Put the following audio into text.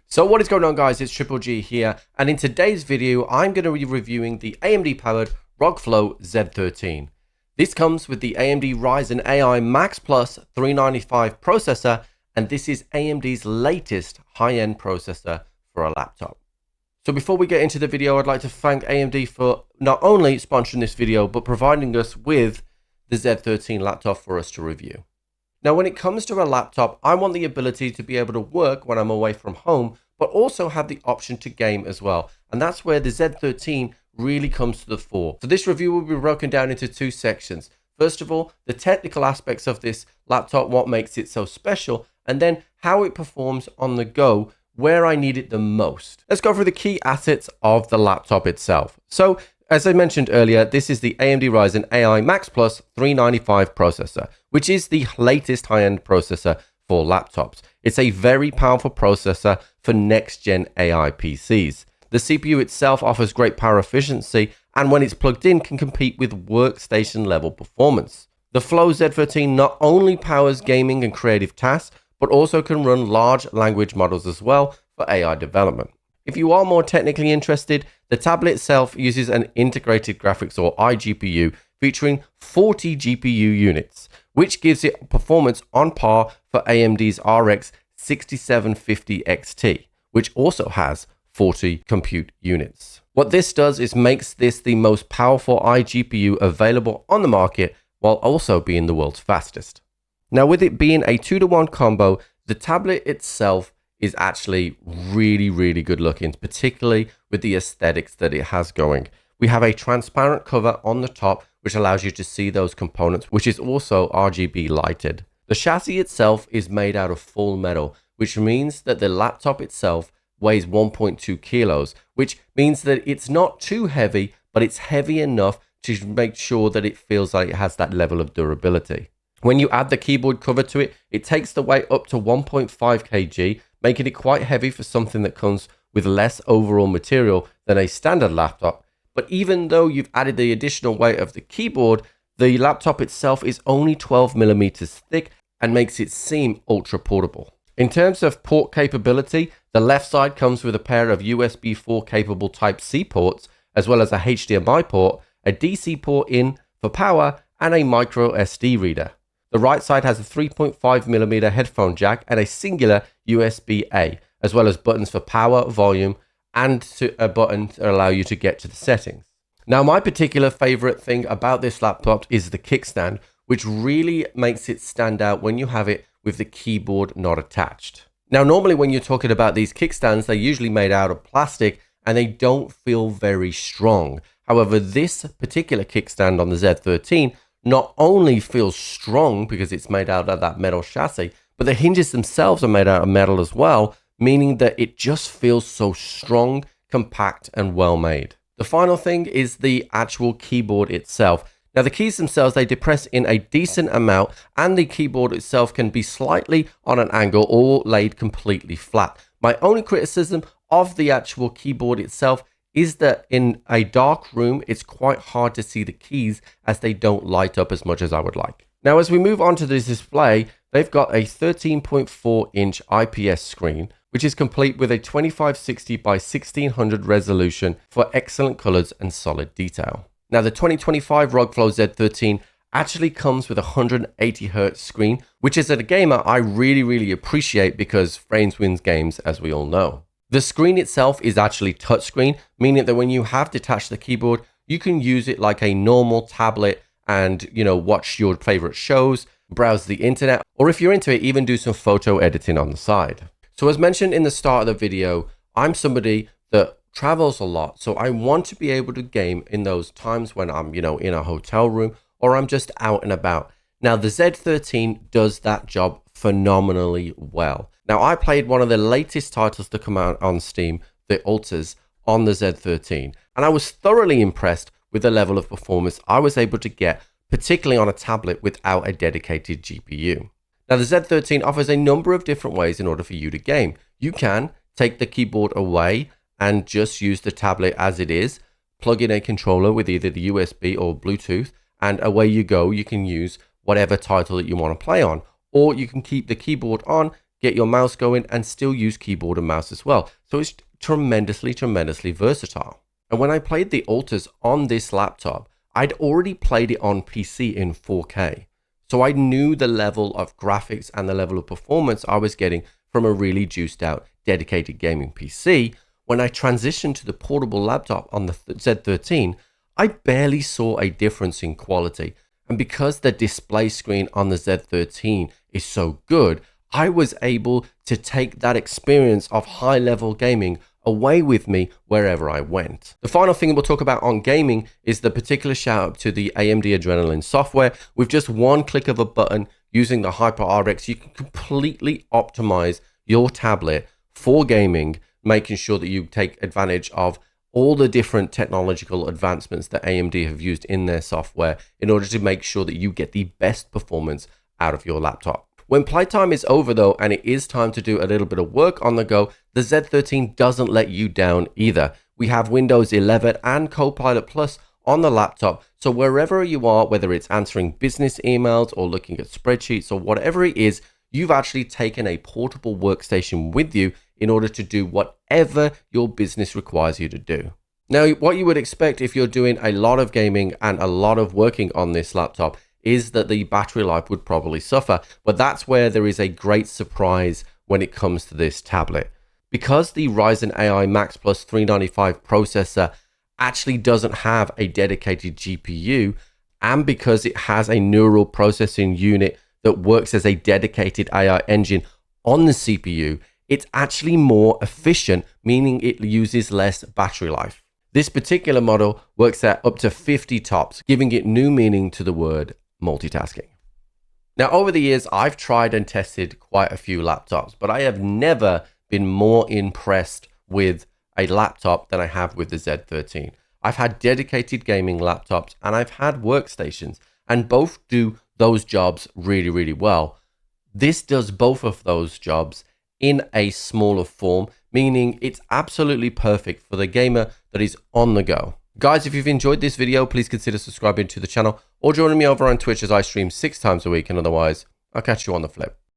So what is going on, guys? It's Triple G here, and in today's video I'm going to be reviewing the AMD powered ROG Z13. This comes with the AMD Ryzen AI Max Plus 395 processor, and this is AMD's latest high-end processor for a laptop. So before we get into the video, I'd like to thank AMD for not only sponsoring this video but providing us with the Z13 laptop for us to review. Now, when it comes to a laptop, I want the ability to be able to work when I'm away from home, but also have the option to game as well. And that's where the Z13 really comes to the fore. So this review will be broken down into two sections. First of all, the technical aspects of this laptop, what makes it so special, and then how it performs on the go, where I need it the most. Let's go through the key assets of the laptop itself. So, as I mentioned earlier, this is the AMD Ryzen AI Max Plus 395 processor, which is the latest high-end processor for laptops. It's a very powerful processor for next-gen AI PCs. The CPU itself offers great power efficiency, and when it's plugged in, can compete with workstation-level performance. The Flow Z13 not only powers gaming and creative tasks, but also can run large language models as well for AI development. If you are more technically interested, the tablet itself uses an integrated graphics or iGPU featuring 40 GPU units, which gives it performance on par for AMD's RX 6750 XT, which also has 40 compute units. What this does is makes this the most powerful iGPU available on the market, while also being the world's fastest. Now, with it being a 2-to-1 combo, the tablet itself is actually really good looking, particularly with the aesthetics that it has going. We have a transparent cover on the top, which allows you to see those components, which is also RGB lighted. The chassis itself is made out of full metal, which means that the laptop itself weighs 1.2 kilos, which means that it's not too heavy, but it's heavy enough to make sure that it feels like it has that level of durability. When you add the keyboard cover to it, it takes the weight up to 1.5 kg, making it quite heavy for something that comes with less overall material than a standard laptop. But even though you've added the additional weight of the keyboard, the laptop itself is only 12 millimeters thick and makes it seem ultra portable. In terms of port capability, the left side comes with a pair of USB 4 capable Type-C ports, as well as a HDMI port, a DC port in for power, and a micro SD reader. The right side has a 3.5mm headphone jack and a singular USB-A, as well as buttons for power, volume, and a button to allow you to get to the settings. Now, my particular favorite thing about this laptop is the kickstand, which really makes it stand out when you have it with the keyboard not attached. Now, normally when you're talking about these kickstands, they're usually made out of plastic and they don't feel very strong. However, this particular kickstand on the Z13 not only feels strong because it's made out of that metal chassis, but the hinges themselves are made out of metal as well, meaning that it just feels so strong, compact, and well made. The final thing is the actual keyboard itself. Now, the keys themselves, they depress in a decent amount, and the keyboard itself can be slightly on an angle or laid completely flat. My only criticism of the actual keyboard itself is that in a dark room, it's quite hard to see the keys as they don't light up as much as I would like. Now, as we move on to this display, they've got a 13.4-inch IPS screen, which is complete with a 2560 by 1600 resolution for excellent colors and solid detail. Now, the 2025 ROG Z13 actually comes with a 180Hz screen, which as a gamer, I really appreciate because frames wins games, as we all know. The screen itself is actually touchscreen, meaning that when you have detached the keyboard, you can use it like a normal tablet and, watch your favorite shows, browse the internet, or if you're into it, even do some photo editing on the side. So as mentioned in the start of the video, I'm somebody that travels a lot, so I want to be able to game in those times when I'm, in a hotel room or I'm just out and about. Now, the Z13 does that job phenomenally well. Now, I played one of the latest titles to come out on Steam, the Alters, on the Z13, and I was thoroughly impressed with the level of performance I was able to get, particularly on a tablet without a dedicated GPU. Now, the Z13 offers a number of different ways in order for you to game. You can take the keyboard away and just use the tablet as it is, plug in a controller with either the USB or Bluetooth, and away you go. You can use whatever title that you want to play on, or you can keep the keyboard on, get your mouse going, and still use keyboard and mouse as well. So it's tremendously versatile. And when I played the Alters on this laptop, I'd already played it on PC in 4K. So I knew the level of graphics and the level of performance I was getting from a really juiced out dedicated gaming PC. When I transitioned to the portable laptop on the Z13, I barely saw a difference in quality. And because the display screen on the Z13 is so good, I was able to take that experience of high level gaming away with me wherever I went. The final thing we'll talk about on gaming is the particular shout out to the AMD Adrenalin software. With just one click of a button using the HyperRX, you can completely optimize your tablet for gaming, making sure that you take advantage of all the different technological advancements that AMD have used in their software in order to make sure that you get the best performance out of your laptop. When playtime is over though, and it is time to do a little bit of work on the go, the Z13 doesn't let you down either. We have Windows 11 and Copilot Plus on the laptop, so wherever you are, whether it's answering business emails or looking at spreadsheets or whatever it is, you've actually taken a portable workstation with you in order to do whatever your business requires you to do. Now, what you would expect if you're doing a lot of gaming and a lot of working on this laptop is that the battery life would probably suffer, but that's where there is a great surprise when it comes to this tablet. Because the Ryzen AI Max Plus 395 processor actually doesn't have a dedicated GPU, and because it has a neural processing unit that works as a dedicated AI engine on the CPU, it's actually more efficient, meaning it uses less battery life. This particular model works at up to 50 TOPS, giving it new meaning to the word multitasking. Now, over the years, I've tried and tested quite a few laptops, but I have never been more impressed with a laptop than I have with the Z13. I've had dedicated gaming laptops and I've had workstations, and both do those jobs really well. This does both of those jobs in a smaller form, meaning it's absolutely perfect for the gamer that is on the go. Guys, if you've enjoyed this video, please consider subscribing to the channel or joining me over on Twitch as I stream 6 times a week, and otherwise, I'll catch you on the flip.